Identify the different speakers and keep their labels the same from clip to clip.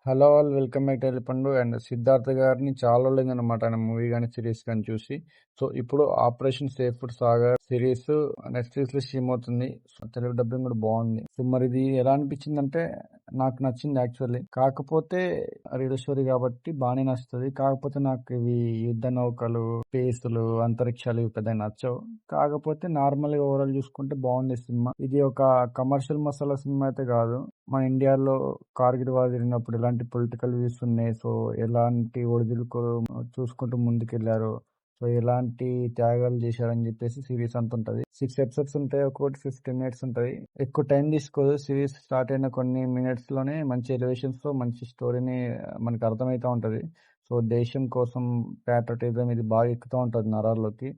Speaker 1: Hello all welcome back to ఎల్లిపండు and Siddharth గారిని చాలా రోజులైందనమాట ఆయన మూవీ కానీ సిరీస్ కానీ చూసి. సో ఇప్పుడు operation safe Sagar series Netflix లో స్ట్రీమ్ అవుతుంది. సో తెలుగు డబ్బింగ్ కూడా బాగుంది. సో మరి ఇది ఎలా అనిపించింది అంటే నాకు నచ్చింది యాక్చువల్లీ. కాకపోతే రియల్ స్టోరీ కాబట్టి బాగానే నచ్చుతుంది. కాకపోతే నాకు ఇవి యుద్ధ నౌకలు, స్పేసులు, అంతరిక్షాలు ఇవి పెద్దగా నచ్చవు. కాకపోతే నార్మల్ గా ఓవరాల్ చూసుకుంటే బాగుంది సినిమా. ఇది ఒక కమర్షియల్ మసాలా సినిమా అయితే కాదు. మన ఇండియాలో కార్గిల్ వార్ జరిగినప్పుడు ఎలాంటి పొలిటికల్ వ్యూస్ ఉన్నాయి, సో ఎలాంటి ఒడిదుడుకు చూసుకుంటూ ముందుకెళ్లారు, సో ఎలాంటి త్యాగాలు చేశారని చెప్పేసి సిరీస్ అంత ఉంటది. 6 ఎపిసోడ్స్ ఉంటాయి, ఒక్కొక్కటి 15 మినిట్స్ ఉంటది. ఎక్కువ టైం తీసుకోదు. సిరీస్ స్టార్ట్ అయిన కొన్ని మినిట్స్ లోనే మంచి ఎలివేషన్స్ తో మంచి స్టోరీని మనకు అర్థమైతా ఉంటది. సో దేశం కోసం ప్యాట్రటిజం ఇది బాగా ఎక్కుతూ ఉంటది నరాల్లోకి.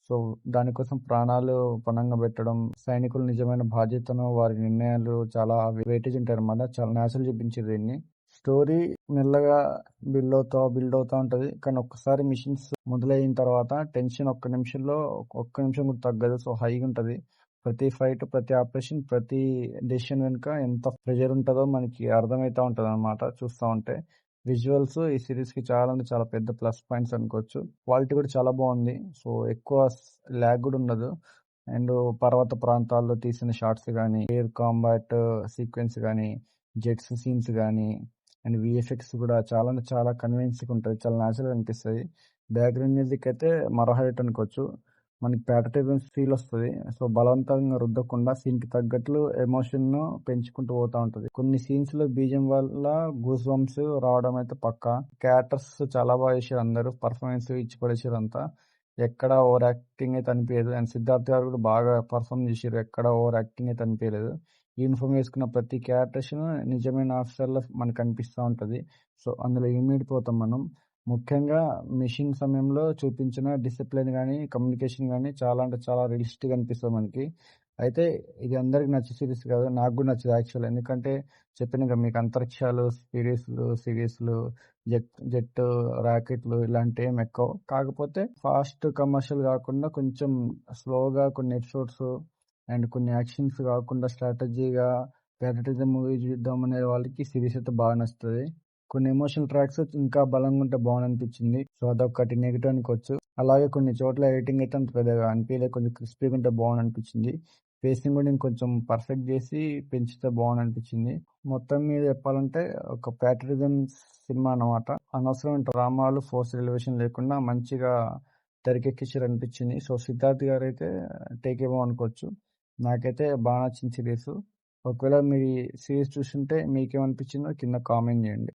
Speaker 1: సో దానికోసం ప్రాణాలు పణంగా పెట్టడం, సైనికులు నిజమైన బాధ్యతను, వారి నిర్ణయాలు చాలా వెయిటేజ్ ఉంటాయి అన్నమాట. చాలా న్యాచురల్ చూపించారు దీన్ని. స్టోరీ మెల్లగా బిల్డ్ అవుతా ఉంటది. కానీ ఒక్కసారి మిషన్స్ మొదలైన తర్వాత టెన్షన్ ఒక్క నిమిషంలో ఒక్క నిమిషం కూడా తగ్గదు. సో హైగా ఉంటది. ప్రతి ఫైట్, ప్రతి ఆపరేషన్, ప్రతి డెసిషన్ వెనుక ఎంత ప్రెషర్ ఉంటుందో మనకి అర్థమైతా ఉంటది అనమాట చూస్తా ఉంటే. విజువల్స్ ఈ సిరీస్ కి చాలా అంటే చాలా పెద్ద ప్లస్ పాయింట్స్ అనుకోవచ్చు. క్వాలిటీ కూడా చాలా బాగుంది. సో ఎక్కువ ల్యాగ్ కూడా ఉండదు. అండ్ పర్వత ప్రాంతాల్లో తీసిన షార్ట్స్ కానీ, ఎయిర్ కాంబాట్ సీక్వెన్స్ కానీ, జెట్స్ సీన్స్ కానీ, అండ్ విఎఫ్ఎక్స్ కూడా చాలా అంటే చాలా కన్విన్సింగ్ ఉంటుంది. చాలా న్యాచురల్ అనిపిస్తుంది. బ్యాక్గ్రౌండ్ మ్యూజిక్ అయితే మరో హైలైట్ అనుకోవచ్చు. మనకి ప్యాట్రియాటిజం ఫీల్ వస్తుంది. సో బలవంతంగా రుద్దకుండా సీన్ కి తగ్గట్లు ఎమోషన్ ను పెంచుకుంటూ పోతా ఉంటది. కొన్ని సీన్స్ లో బీజం వల్ల గూస్ బంప్స్ రావడం అయితే పక్కా. క్యారెక్టర్స్ చాలా బాగా చేశారు. అందరూ పర్ఫార్మెన్స్ ఇచ్చి పడేసారు అంతా. ఎక్కడ ఓవర్ యాక్టింగ్ అయితే అనిపించలేదు. అండ్ సిద్ధార్థ్ గారు కూడా బాగా పర్ఫార్మ్ చేశారు. ఎక్కడ ఓవర్ యాక్టింగ్ అయితే అనిపించలేదు. యూనిఫామ్ వేసుకున్న ప్రతి క్యారెక్టర్స్ నిజమైన ఆఫీసర్లో మనకు అనిపిస్తూ ఉంటది. సో అందులో ఇమిడిపోతాం మనం. ముఖ్యంగా మిషన్ సమయంలో చూపించిన డిసిప్లిన్ కానీ, కమ్యూనికేషన్ కానీ చాలా అంటే చాలా రియలిస్టిక్ అనిపిస్తుంది మనకి. అయితే ఇది అందరికి నచ్చే సిరీస్ కాదు, నాకు కూడా నచ్చదు యాక్చువల్. ఎందుకంటే చెప్పిన మీకు అంతరిక్షాలు, సిరీస్లు, జెట్ రాకెట్లు ఇలాంటివి ఏం ఎక్కువ. కాకపోతే ఫాస్ట్ కమర్షియల్ కాకుండా కొంచెం స్లోగా కొన్ని ఎపిసోడ్స్ అండ్ కొన్ని యాక్షన్స్ కాకుండా స్ట్రాటజీగా ప్యాట్రియాటిజం మూవీ చూద్దాం అనే వాళ్ళకి సిరీస్ అయితే బాగా నచ్చుతుంది. కొన్ని ఎమోషనల్ ట్రాక్స్ ఇంకా బలంగా ఉంటే బాగుంది అనిపించింది. సో అదొకటి నెగిటివ్ అనుకోవచ్చు. అలాగే కొన్ని చోట్ల ఎడిటింగ్ అయితే అంత పెద్దగా అనిపించలేదు. కొంచెం క్రిస్పీగా ఉంటే బాగుంది అనిపించింది. పేసింగ్ కూడా ఇంకొంచెం పర్ఫెక్ట్ చేసి పెంచితే బాగుంది అనిపించింది. మొత్తం మీద చెప్పాలంటే ఒక ప్యాట్రియాటిజం సినిమా అన్నమాట. అనవసరమైన డ్రామాలు, ఫోర్స్ ఎలివేషన్ లేకుండా మంచిగా తెరకెక్కించారు అనిపించింది. సో సిద్ధార్థ్ గారు అయితే టేక్ ఏమో అనుకోవచ్చు. నాకైతే బాగా నచ్చింది సిరీస్. ఒకవేళ మీరు సిరీస్ చూస్తుంటే మీకేమనిపించిందో కింద కామెంట్ చేయండి.